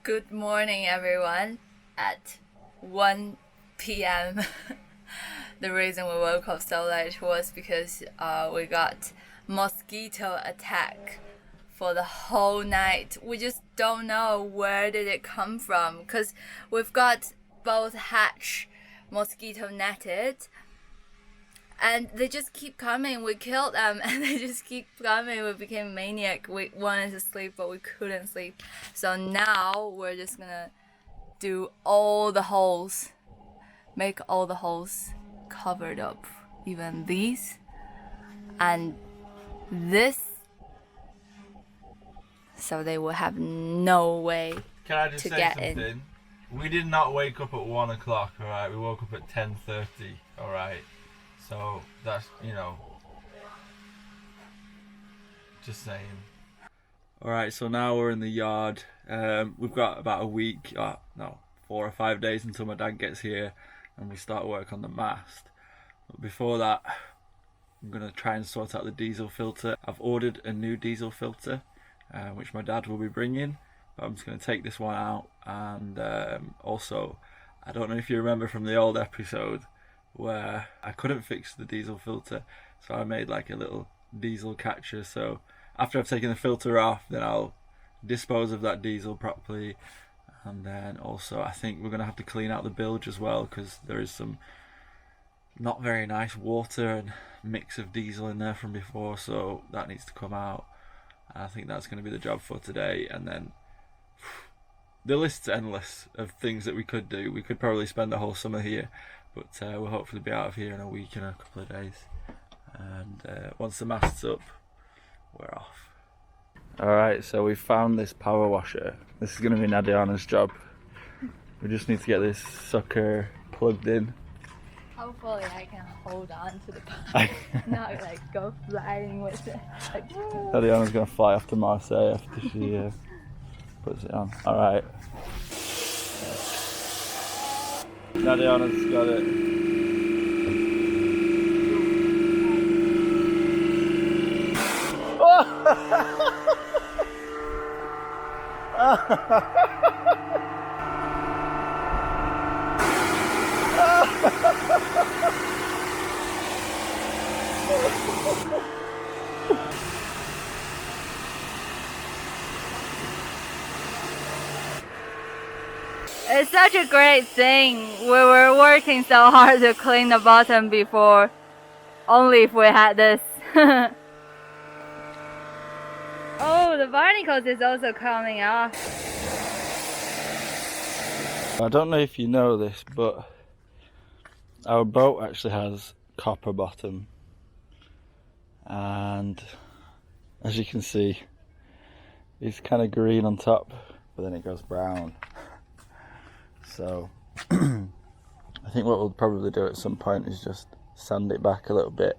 Good morning, everyone. At 1 p.m. The reason we woke up so late was because we got mosquito attack for the whole night. We just don't know where did it come from, because we've got both hatch mosquito netted, and they just keep coming. We killed them and they just keep coming. We became maniac. We wanted to sleep but we couldn't sleep. So now we're just gonna do all the holes, make all the holes covered up, even these and this, so they will have no way Can I just to say get something? in. We did not wake up at 1 o'clock, alright? We woke up at 10:30, alright? So that's, just saying. Alright, so now we're in the yard. We've got about a week, 4 or 5 days until my dad gets here and we start work on the mast. But before that, I'm going to try and sort out the diesel filter. I've ordered a new diesel filter, which my dad will be bringing. But I'm just going to take this one out, and also, I don't know if you remember from the old episode where I couldn't fix the diesel filter, so I made like a little diesel catcher. So after I've taken the filter off, then I'll dispose of that diesel properly, and then also I think we're going to have to clean out the bilge as well, because there is some not very nice water and mix of diesel in there from before, so that needs to come out. I think that's going to be the job for today, and then the list's endless of things that we could do. We could probably spend the whole summer here, but we'll hopefully be out of here in a week and a couple of days. And once the mast's up, we're off. Alright, so we found this power washer. This is going to be Nadiana's job. We just need to get this sucker plugged in. Hopefully I can hold on to the pipe, not like go flying with it. Nadiana's going to fly off to Marseille after she puts it on. Alright. Nadiana's got it. It's such a great thing. We were working so hard to clean the bottom before. Only if we had this. Oh, the barnacles is also coming off. I don't know if you know this, but our boat actually has copper bottom, and as you can see, it's kind of green on top, but then it goes brown. So I think what we'll probably do at some point is just sand it back a little bit.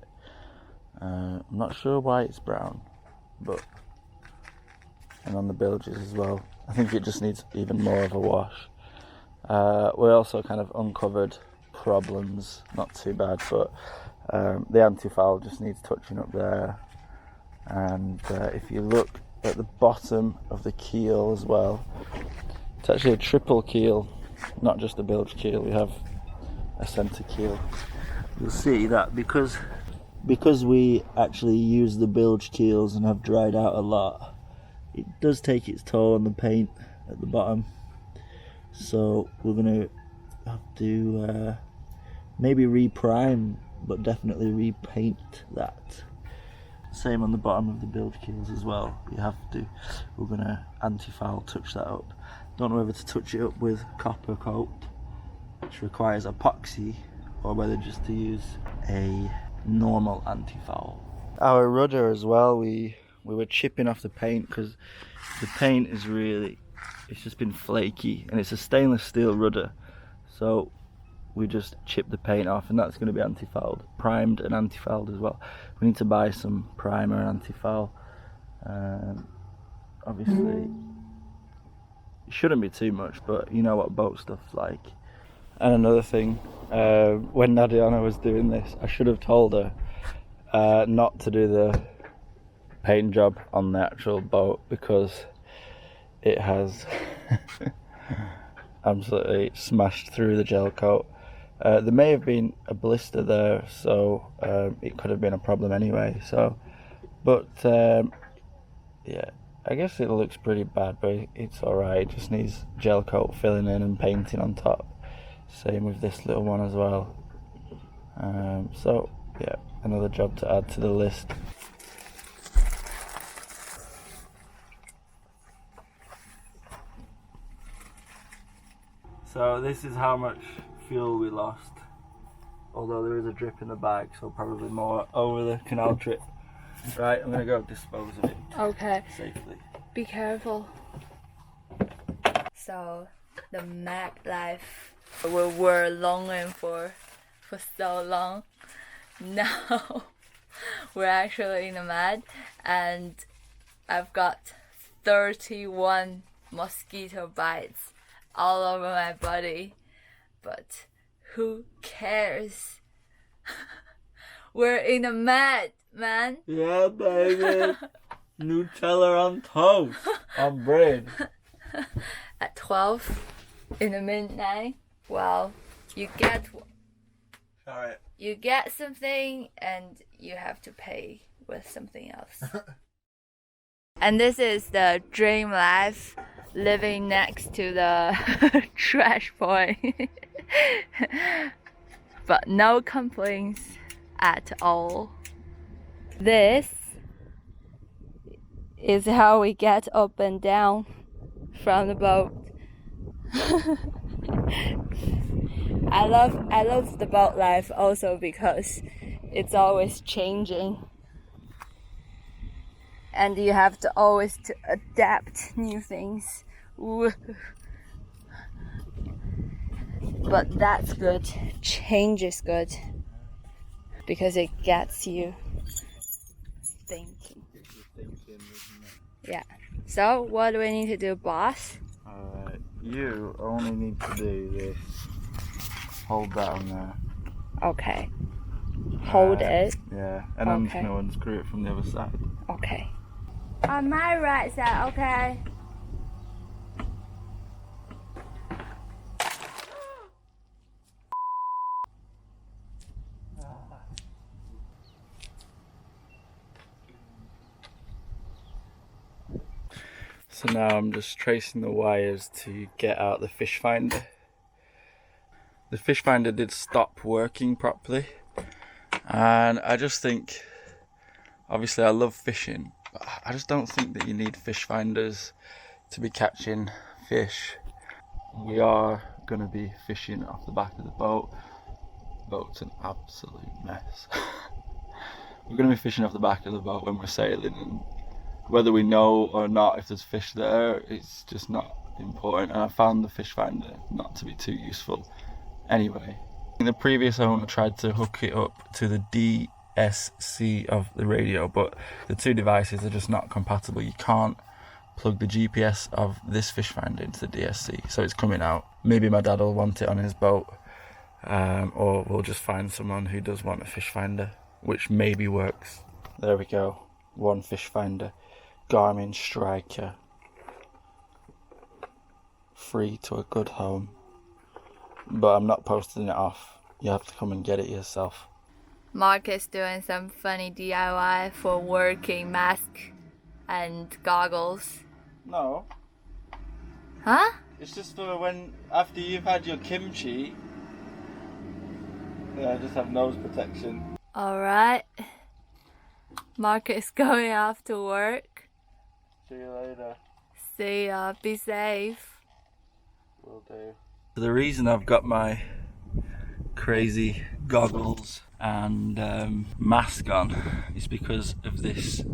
I'm not sure why it's brown, and on the bilges as well. I think it just needs even more of a wash. We also kind of uncovered problems, not too bad, but the anti-foul just needs touching up there. And if you look at the bottom of the keel as well, it's actually a triple keel, not just a bilge keel. We have a centre keel. You'll see that because we actually use the bilge keels and have dried out a lot, it does take its toll on the paint at the bottom. So we're going to have to maybe reprime, but definitely repaint that. Same on the bottom of the bilge keels as well. We're going to anti-foul touch that up. Don't know whether to touch it up with copper coat, which requires epoxy, or whether just to use a normal anti-foul. Our rudder as well, we were chipping off the paint because the paint is it's just been flaky, and it's a stainless steel rudder, so we just chipped the paint off, and that's going to be anti-fouled, primed and anti-fouled as well. We need to buy some primer and anti-foul. Obviously it shouldn't be too much, but you know what boat stuff's like. And another thing, when Nadiana was doing this, I should have told her not to do the paint job on the actual boat, because it has absolutely smashed through the gel coat. There may have been a blister there, so it could have been a problem anyway. So, but yeah, I guess it looks pretty bad, but it's alright. It just needs gel coat filling in and painting on top. Same with this little one as well. So yeah, another job to add to the list. So this is how much fuel we lost, although there is a drip in the bag, so probably more over the canal trip. Right, I'm gonna go dispose of it. Okay. Safely. Be careful. So the mag life we were longing for so long. Now we're actually in the mud, and I've got 31 mosquito bites all over my body, but who cares? We're in the mud, man. Yeah, baby. Nutella on toast, on bread. At 12 in the midnight, well, you get something and you have to pay with something else. And this is the dream life, living next to the trash point. But no complaints at all. This is how we get up and down from the boat. I love the boat life also because it's always changing, and you have to always to adapt new things. But that's good. Change is good because it gets you thinking. Yeah. So what do we need to do, boss? Alright, you only need to do this. Hold that on there. Okay. Hold it. Yeah, and I'm just going to unscrew it from the other side. Okay. On my right side, okay. So now I'm just tracing the wires to get out the fish finder. The fish finder did stop working properly, and I just think, obviously I love fishing, but I just don't think that you need fish finders to be catching fish. We are going to be fishing off the back of the boat. The boat's an absolute mess. We're going to be fishing off the back of the boat when we're sailing, and whether we know or not if there's fish there, it's just not important. And I found the fish finder not to be too useful anyway. The previous owner tried to hook it up to the DSC of the radio, but the two devices are just not compatible. You can't plug the GPS of this fish finder into the DSC, so it's coming out. Maybe my dad will want it on his boat, or we'll just find someone who does want a fish finder, which maybe works. There we go, one fish finder. Garmin Striker, free to a good home, but I'm not posting it off. You have to come and get it yourself. Mark is doing some funny DIY for working mask and goggles. No. Huh? It's just for when, after you've had your kimchi, yeah, just have nose protection. Alright. Mark is going off to work. See you later. See ya. Be safe. Will do. The reason I've got my crazy goggles and mask on is because of this.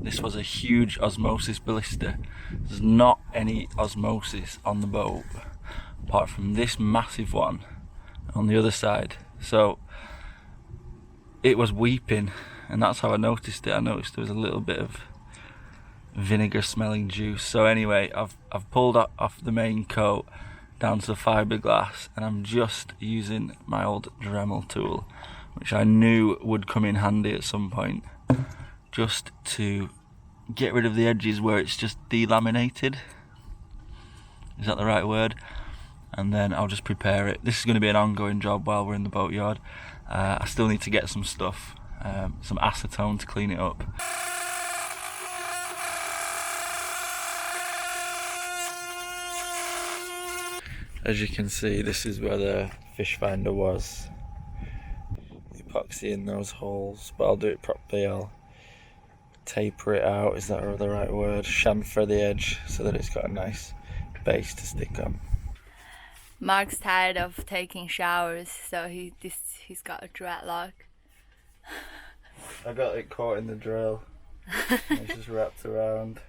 This was a huge osmosis blister. There's not any osmosis on the boat apart from this massive one on the other side. So it was weeping, and that's how I noticed it. I noticed there was a little bit of vinegar smelling juice. So anyway, I've pulled off the main coat down to the fiberglass, and I'm just using my old Dremel tool, which I knew would come in handy at some point, just to get rid of the edges where it's just delaminated. Is that the right word? And then I'll just prepare it. This is going to be an ongoing job while we're in the boatyard. I still need to get some stuff, some acetone to clean it up. As you can see, this is where the fish finder was. Epoxy in those holes, but I'll do it properly. I'll taper it out, is that the right word? Chamfer the edge so that it's got a nice base to stick on. Mark's tired of taking showers, so he's got a dreadlock. I got it caught in the drill. It's just wrapped around.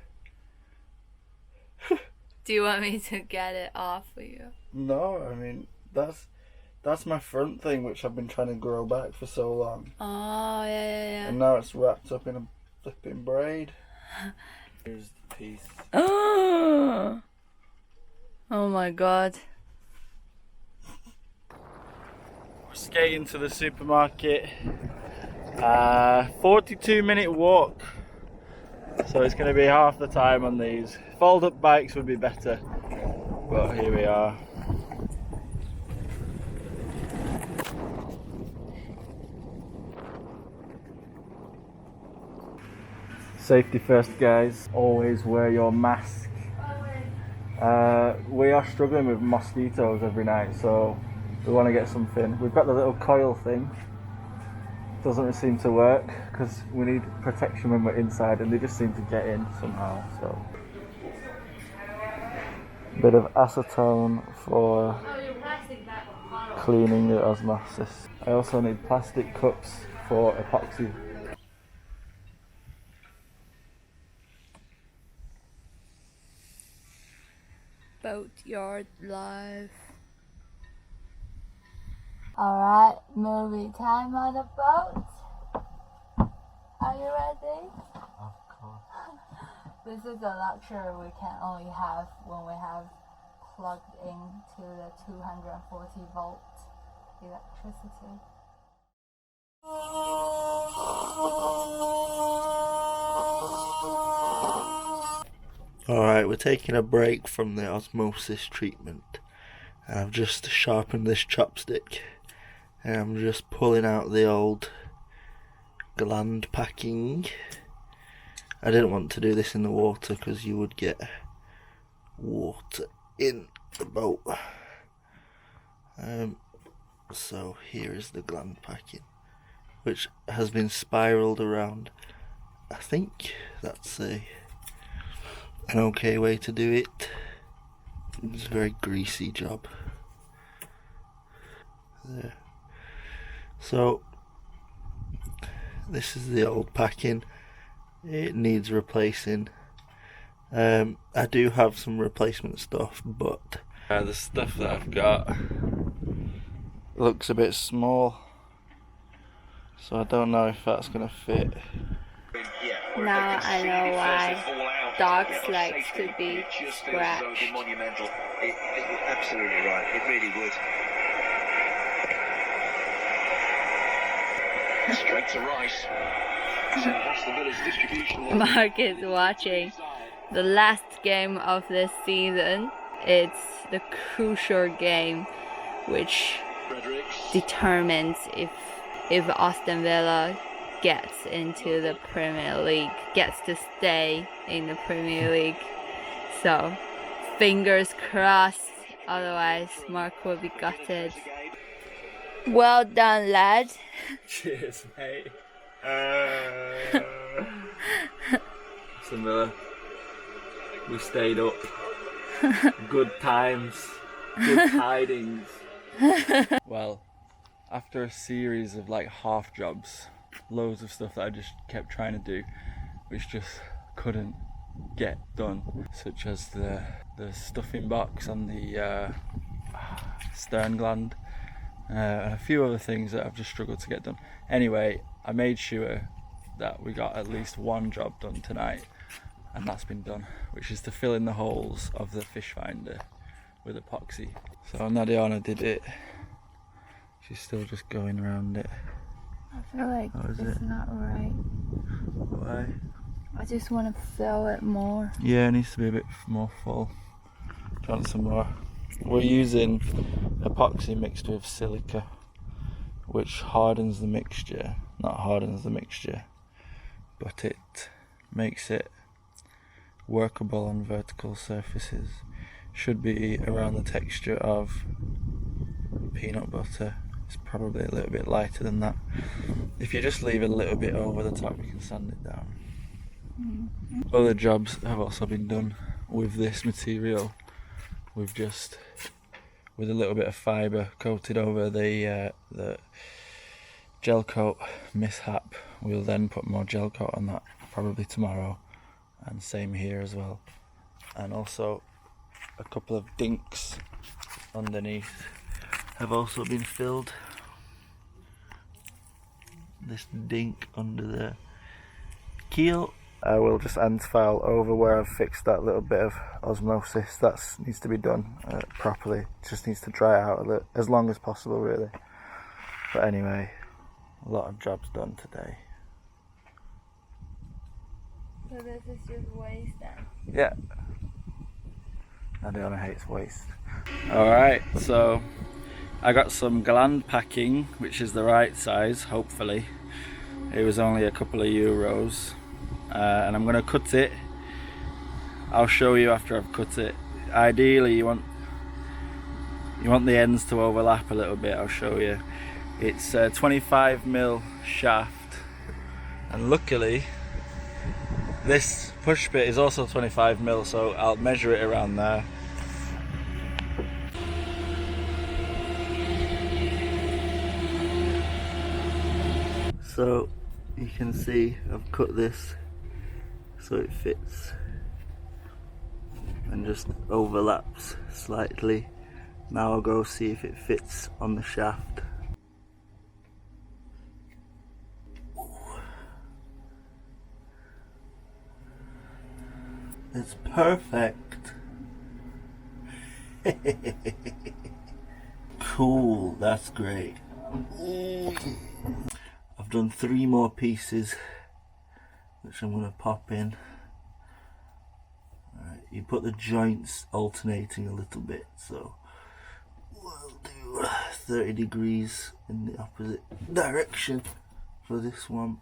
Do you want me to get it off for you? No, I mean that's my front thing, which I've been trying to grow back for so long. Oh yeah. And now it's wrapped up in a flipping braid. Here's the piece. Oh my god. We're skating to the supermarket. 42-minute walk. So it's going to be half the time on these. Fold-up bikes would be better, but here we are. Safety first, guys. Always wear your mask. We are struggling with mosquitoes every night, so we want to get something. We've got the little coil thing. Doesn't seem to work because we need protection when we're inside, and they just seem to get in somehow. So a bit of acetone for cleaning the osmosis. I also need plastic cups for epoxy. Boatyard life. Alright, movie time on the boat. Are you ready? Of course. This is a luxury we can only have when we have plugged into the 240 volt electricity. Alright, we're taking a break from the osmosis treatment. And I've just sharpened this chopstick. And I'm just pulling out the old gland packing. I didn't want to do this in the water because you would get water in the boat. So here is the gland packing, which has been spiraled around. I think that's an okay way to do it. It's a very greasy job. There. So this is the old packing. It needs replacing. I do have some replacement stuff, but the stuff that I've got looks a bit small, so I don't know if that's gonna fit. Now I know why dogs like to be scratched. Absolutely right, it really would. Straight to Rice. Mark is watching the last game of this season. It's the crucial game which determines if Aston Villa gets into the Premier League, gets to stay in the Premier League. So fingers crossed, otherwise Mark will be gutted. Well done, lad. Cheers, mate. Aston Villa, we stayed up. Good times, good tidings. Well, after a series of like half jobs, loads of stuff that I just kept trying to do, which just couldn't get done, such as the stuffing box on the stern gland, and a few other things that I've just struggled to get done. Anyway, I made sure that we got at least one job done tonight, and that's been done, which is to fill in the holes of the fish finder with epoxy. So Nadiana did it. She's still just going around it. I feel like it's not right. Why? I just want to fill it more. Yeah, it needs to be a bit more full. Do you want some more? We're using epoxy mixed with silica, which hardens the mixture. Not hardens the mixture, but it makes it workable on vertical surfaces. Should be around the texture of peanut butter. It's probably a little bit lighter than that. If you just leave a little bit over the top, you can sand it down. Other jobs have also been done with this material. We've just, with a little bit of fibre, coated over the gel coat mishap. We'll then put more gel coat on that probably tomorrow, and same here as well. And also a couple of dinks underneath have also been filled. This dink under the keel. I will just end file over where I've fixed that little bit of osmosis. That needs to be done properly. It just needs to dry out as long as possible, really. But anyway, a lot of jobs done today. So this is just waste then? Yeah. Adriana hates waste. Alright, so I got some gland packing, which is the right size, hopefully. It was only a couple of euros. And I'm going to cut it. I'll show you after I've cut it. Ideally you want the ends to overlap a little bit. I'll show you. It's a 25mm shaft, and luckily this push bit is also 25mm, so I'll measure it around there. So you can see I've cut this so it fits and just overlaps slightly. Now I'll go see if it fits on the shaft. It's perfect. Cool, that's great. I've done 3 more pieces, which I'm going to pop in. Right, you put the joints alternating a little bit, so we'll do 30 degrees in the opposite direction for this one.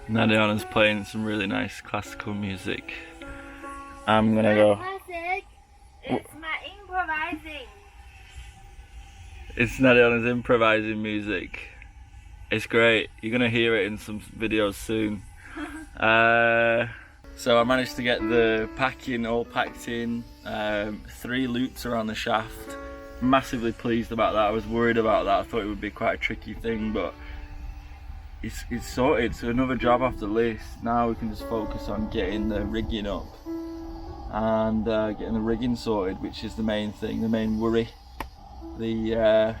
Nadiana's playing some really nice classical music. I'm gonna go. Classic. It's my improvising. It's Nadiana's improvising music. It's great. You're gonna hear it in some videos soon. So I managed to get the packing all packed in. 3 loops around the shaft. Massively pleased about that. I was worried about that. I thought it would be quite a tricky thing, but it's sorted. So another job off the list. Now we can just focus on getting the rigging up and getting the rigging sorted, which is the main thing, the main worry. Yeah,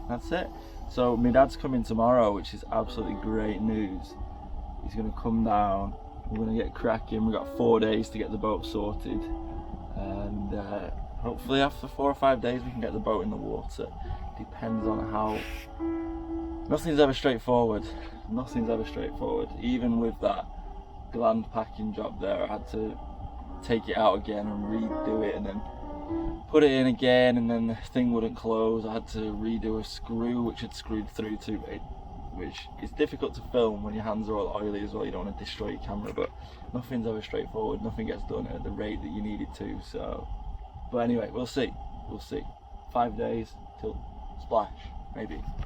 that's it. So my dad's coming tomorrow, which is absolutely great news. He's going to come down, we're going to get cracking. We've got 4 days to get the boat sorted, and hopefully after 4 or 5 days we can get the boat in the water. Depends on how. Nothing's ever straightforward. Nothing's ever straightforward. Even with that gland packing job there, I had to take it out again and redo it, and then put it in again, and then the thing wouldn't close. I had to redo a screw which had screwed through to it, which is difficult to film when your hands are all oily as well. You don't want to destroy your camera, but nothing's ever straightforward. Nothing gets done at the rate that you need it to. So, but anyway, we'll see. 5 days till splash, maybe.